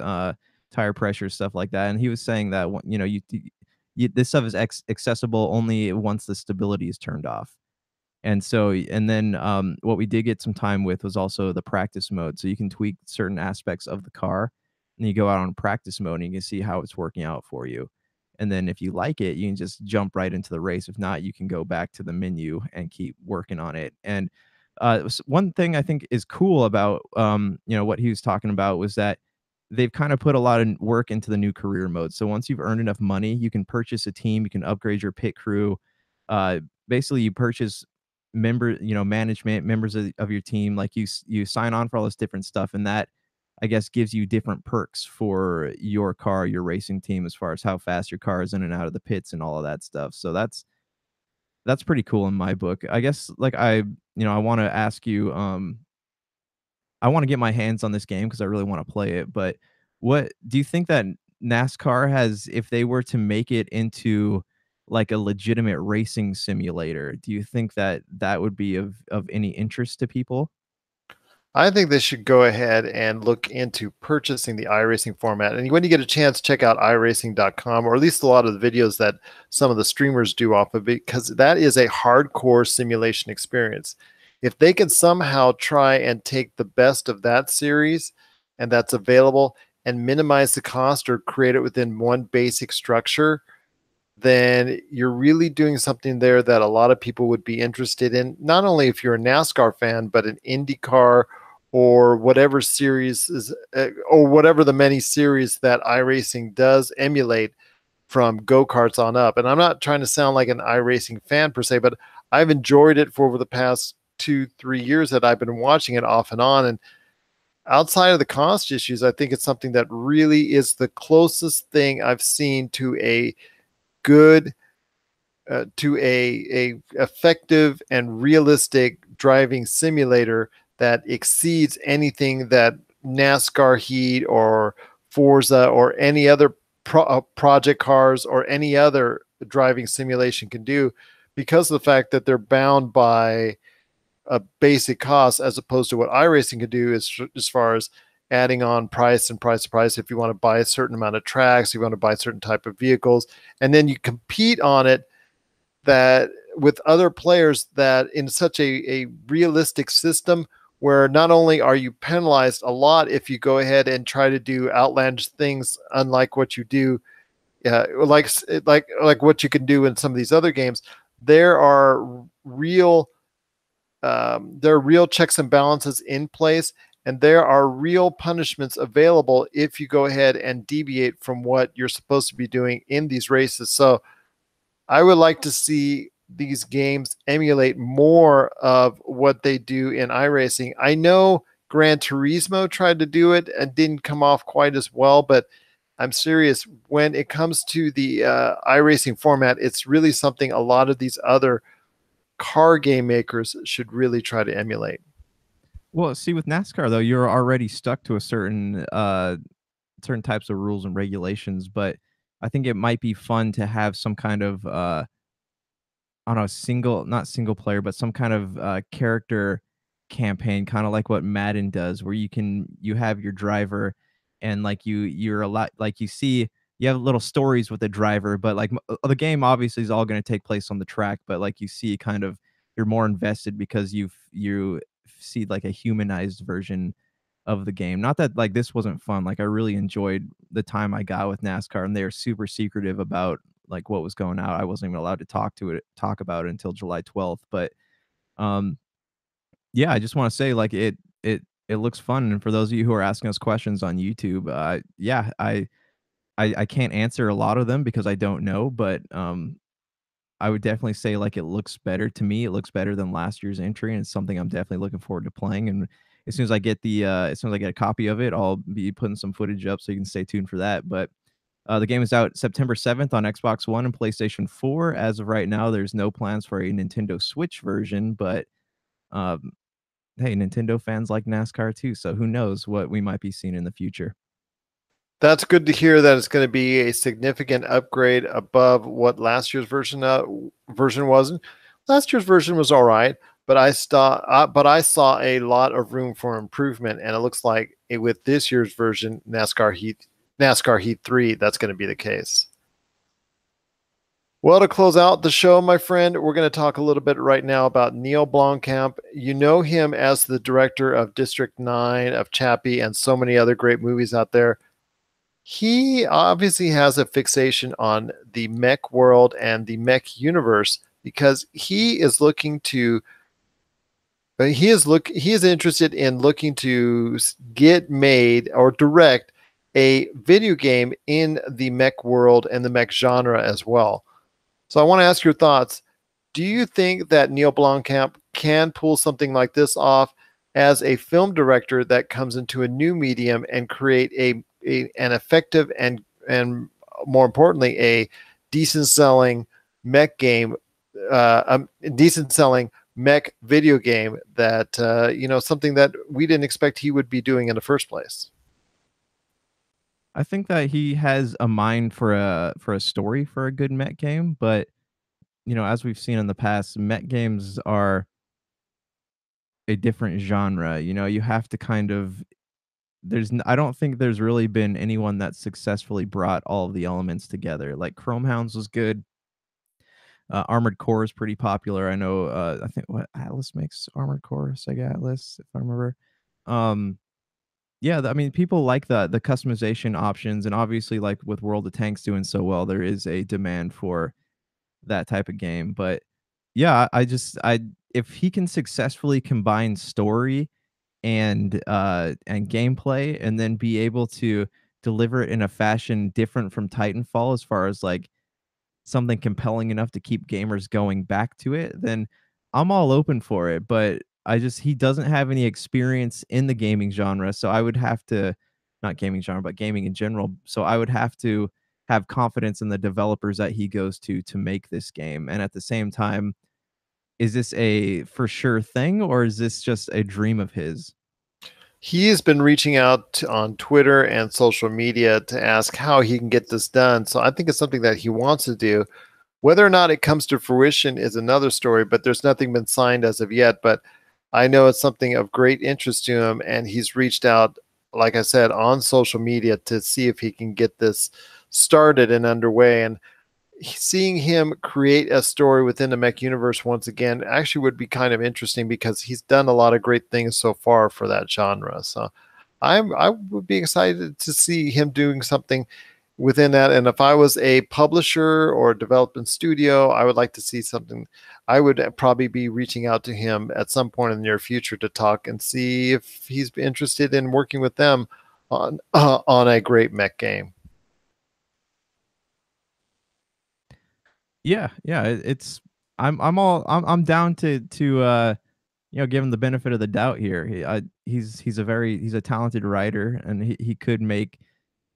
S2: tire pressure, stuff like that. And he was saying that this stuff is accessible only once the stability is turned off. And so, and then what we did get some time with was also the practice mode. So you can tweak certain aspects of the car, and you go out on practice mode and you can see how it's working out for you. And then if you like it, you can just jump right into the race. If not, you can go back to the menu and keep working on it. And one thing I think is cool about what he was talking about was that they've kind of put a lot of work into the new career mode. So once you've earned enough money, you can purchase a team, you can upgrade your pit crew. Basically, you purchase management members of your team. Like you sign on for all this different stuff, and that, I guess, gives you different perks for your car, your racing team, as far as how fast your car is in and out of the pits and all of that stuff. So that's pretty cool in my book. I guess, like, I want to ask you, I want to get my hands on this game because I really want to play it. But what do you think that NASCAR has, if they were to make it into like a legitimate racing simulator, do you think that that would be of any interest to people?
S1: I think they should go ahead and look into purchasing the iRacing format. And when you get a chance, check out iRacing.com, or at least a lot of the videos that some of the streamers do off of it, because that is a hardcore simulation experience. If they can somehow try and take the best of that series and that's available, and minimize the cost or create it within one basic structure, then you're really doing something there that a lot of people would be interested in. Not only if you're a NASCAR fan, but an IndyCar, or whatever series is, or whatever the many series that iRacing does emulate, from go-karts on up. And I'm not trying to sound like an iRacing fan per se, but I've enjoyed it for over the past 2-3 years that I've been watching it off and on. And outside of the cost issues, I think it's something that really is the closest thing I've seen to a good to a effective and realistic driving simulator that exceeds anything that NASCAR Heat or Forza or any other project cars or any other driving simulation can do, because of the fact that they're bound by a basic cost, as opposed to what iRacing can do as far as adding on price and price. If you want to buy a certain amount of tracks, you want to buy a certain type of vehicles, and then you compete on it that with other players, that in such a realistic system, where not only are you penalized a lot if you go ahead and try to do outlandish things, unlike what you do, like what you can do in some of these other games, there are real checks and balances in place, and there are real punishments available if you go ahead and deviate from what you're supposed to be doing in these races. So I would like to see these games emulate more of what they do in iRacing. I know Gran Turismo tried to do it and didn't come off quite as well, but I'm serious. When it comes to the iRacing format, it's really something a lot of these other car game makers should really try to emulate.
S2: Well, see, with NASCAR though, you're already stuck to a certain types of rules and regulations, but I think it might be fun to have some kind of on a not single player, but some kind of character campaign, kind of like what Madden does, where you have your driver, and like you're a lot like you have little stories with the driver, but like the game obviously is all going to take place on the track, but like you see kind of you're more invested because you see like a humanized version of the game. Not that like this wasn't fun. Like I really enjoyed the time I got with NASCAR, and they are super secretive about like what was going out. I wasn't even allowed to talk about it until July 12th. But um yeah, I just want to say like it looks fun. And for those of you who are asking us questions on YouTube, yeah, I can't answer a lot of them because I don't know, but I would definitely say like it looks better to me. It looks better than last year's entry, and it's something I'm definitely looking forward to playing. And as soon as I get a copy of it, I'll be putting some footage up so you can stay tuned for that. But the game is out September 7th on Xbox One and PlayStation 4. As of right now, there's no plans for a Nintendo Switch version, but um, hey, Nintendo fans like NASCAR too, so who knows what we might be seeing in the future.
S1: That's good to hear that it's going to be a significant upgrade above what last year's version was. Last year's version was all right, but I saw a lot of room for improvement, and it looks like with this year's version, NASCAR Heat 3, that's going to be the case. Well, to close out the show, my friend, we're going to talk a little bit right now about Neil Blomkamp. You know him as the director of District 9, of Chappie, and so many other great movies out there. He obviously has a fixation on the mech world and the mech universe because he is interested in looking to get made or direct a video game in the mech world and the mech genre as well. So I want to ask your thoughts. Do you think that Neil Blomkamp can pull something like this off as a film director that comes into a new medium and create an effective and more importantly a decent selling mech game, decent selling mech video game that something that we didn't expect he would be doing in the first place?
S2: I think that he has a mind for a story for a good mech game, but as we've seen in the past, mech games are a different genre. You have to kind of I don't think there's really been anyone that successfully brought all of the elements together. Like Chrome Hounds was good. Armored Core is pretty popular. I know. I think what Atlas makes Armored Core, Sega Atlas, if I remember. Yeah, I mean, people like the customization options, and obviously, like with World of Tanks doing so well, there is a demand for that type of game. But yeah, I if he can successfully combine story and gameplay, and then be able to deliver it in a fashion different from Titanfall, as far as like something compelling enough to keep gamers going back to it, then I'm all open for it. But he doesn't have any experience in the gaming genre, so I would have to not gaming genre, but gaming in general. So I would have to have confidence in the developers that he goes to make this game. And at the same time, is this a for sure thing, or is this just a dream of his?
S1: He has been reaching out on Twitter and social media to ask how he can get this done. So I think it's something that he wants to do. Whether or not it comes to fruition is another story, but there's nothing been signed as of yet. But I know it's something of great interest to him, and he's reached out, like I said, on social media to see if he can get this started and underway. And seeing him create a story within the mech universe once again actually would be kind of interesting because he's done a lot of great things so far for that genre. So I would be excited to see him doing something within that. And if I was a publisher or a development studio, I would like to see something. I would probably be reaching out to him at some point in the near future to talk and see if he's interested in working with them on a great mech game.
S2: Yeah, yeah, it's I'm down to give him the benefit of the doubt here. He's a talented writer, and he could make.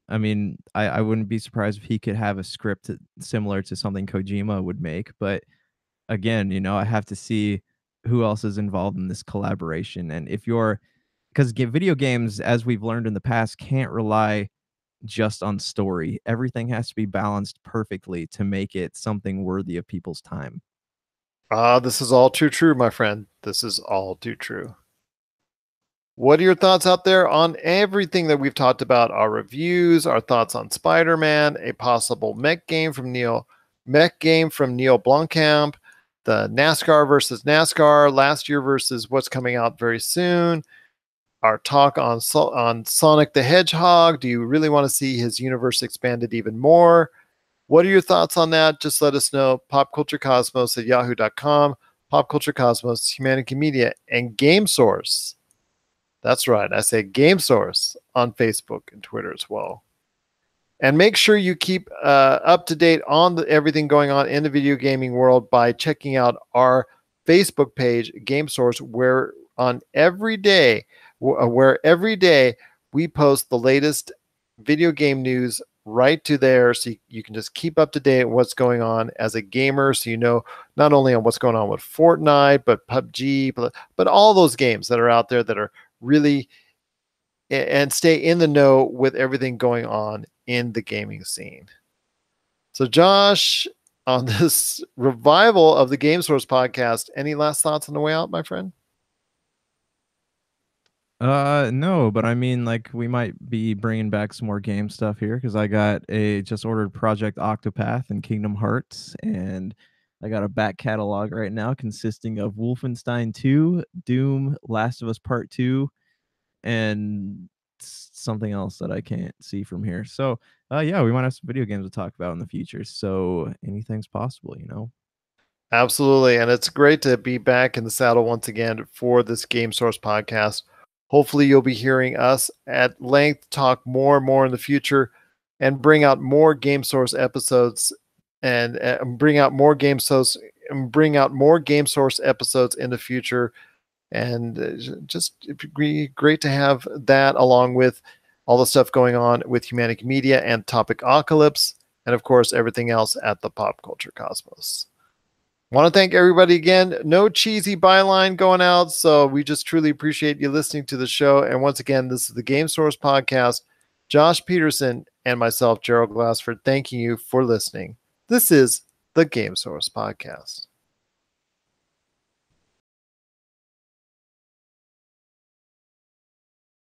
S2: I mean, I wouldn't be surprised if he could have a script similar to something Kojima would make. But again, I have to see who else is involved in this collaboration. And if you're because video games, as we've learned in the past, can't rely just on story. Everything has to be balanced perfectly to make it something worthy of people's time.
S1: This is all too true, my friend. This is all too true. What are your thoughts out there on everything that we've talked about? Our reviews, our thoughts on Spider-Man, a possible mech game from Neil Blomkamp, the NASCAR versus NASCAR last year versus what's coming out very soon. Our talk on Sonic the Hedgehog. Do you really want to see his universe expanded even more? What are your thoughts on that? Just let us know. popculturecosmos@yahoo.com, popculturecosmos, Humanity Media, and Game Source. That's right. I say Game Source on Facebook and Twitter as well. And make sure you keep up to date on everything going on in the video gaming world by checking out our Facebook page, Game Source, where every day we post the latest video game news right to there, so you can just keep up to date on what's going on as a gamer, so you know not only on what's going on with Fortnite, but PUBG, but all those games that are out there that are really, and stay in the know with everything going on in the gaming scene. So Josh, on this revival of the Game Source podcast, any last thoughts on the way out, my friend?
S2: No, but I mean, like, we might be bringing back some more game stuff here because I got just ordered Project Octopath and Kingdom Hearts, and I got a back catalog right now consisting of Wolfenstein 2, Doom, Last of Us Part 2, and something else that I can't see from here. So, yeah, we might have some video games to talk about in the future. So anything's possible, you know?
S1: Absolutely. And it's great to be back in the saddle once again for this Game Source podcast. Hopefully, you'll be hearing us at length talk more and more in the future and bring out more Game Source episodes and bring out more Game Source episodes in the future. And just it'd be great to have that along with all the stuff going on with Humanity Media and Topic Apocalypse, and of course, everything else at the Pop Culture Cosmos. Want to thank everybody again. No cheesy byline going out, so we just truly appreciate you listening to the show. And once again, this is the Game Source Podcast. Josh Peterson and myself, Gerald Glassford, thanking you for listening. This is the Game Source Podcast.